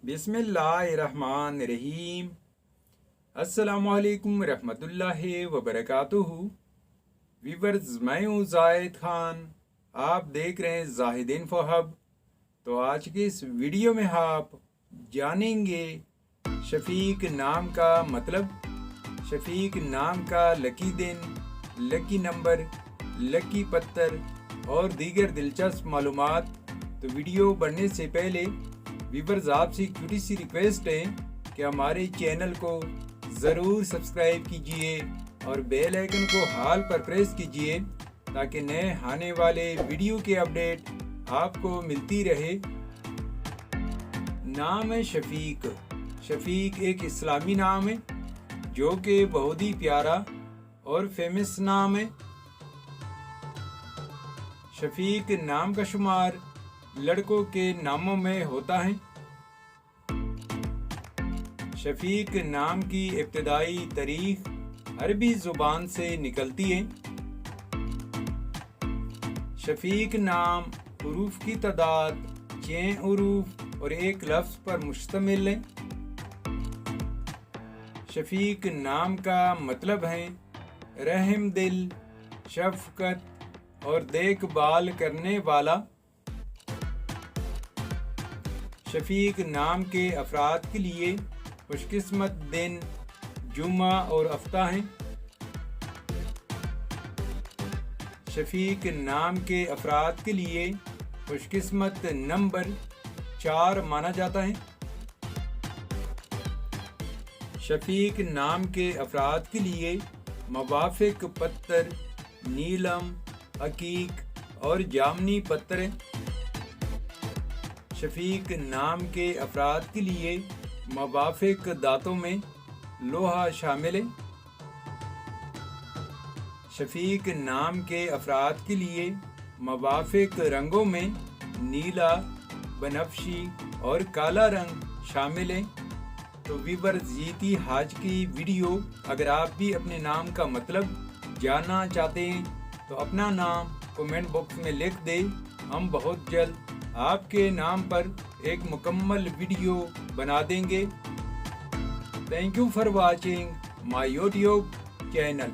बिस्मिल्लाहिर्रहमानिर्रहीम। अस्सलामु अलैकुम रहमतुल्लाह वबरकातुहू। व्यूअर्स, मैं हूँ जाहिद खान, आप देख रहे हैं जाहिद इन्फो हब। तो आज के इस वीडियो में आप जानेंगे शफीक नाम का मतलब, शफीक नाम का लकी दिन, लकी नंबर, लकी पत्थर और दीगर दिलचस्प मालूमात। तो वीडियो बढ़ने से पहले व्यूअर्स, आपसे एक छोटी सी रिक्वेस्ट है कि हमारे चैनल को ज़रूर सब्सक्राइब कीजिए और बेल आइकन को हाल पर प्रेस कीजिए ताकि नए आने वाले वीडियो के अपडेट आपको मिलती रहे। नाम है शफीक। शफीक एक इस्लामी नाम है जो कि बहुत ही प्यारा और फेमस नाम है। शफीक नाम का शुमार लड़कों के नामों में होता है। शफीक नाम की इब्तिदाई तारीख अरबी ज़ुबान से निकलती है। शफीक नाम हुरूफ की तादाद 6 हुरूफ और एक लफ्ज़ पर मुश्तमिल है। शफीक नाम का मतलब है रहम दिल, शफ़क़त और देखभाल करने वाला। शफीक नाम के अफराद के लिए खुशकिस्मत दिन जुम्मा और हफ्ता हैं। शफीक नाम के अफराद के लिए खुशकिस्मत नंबर 4 माना जाता है। शफीक नाम के अफराद के लिए मुवाफिक पत्थर नीलम, अकीक और जामनी पत्थर हैं। शफीक नाम के अफराद के लिए मुवाफिक दांतों में लोहा शामिल है। शफीक नाम के अफराद के लिए मुवाफिक रंगों में नीला, बनफशी और काला रंग शामिल है। तो व्यूअर्स, ये थी आज की वीडियो। अगर आप भी अपने नाम का मतलब जानना चाहते हैं तो अपना नाम कमेंट बॉक्स में लिख दें। हम बहुत जल्द आपके नाम पर एक मुकम्मल वीडियो बना देंगे। Thank you for watching my YouTube channel.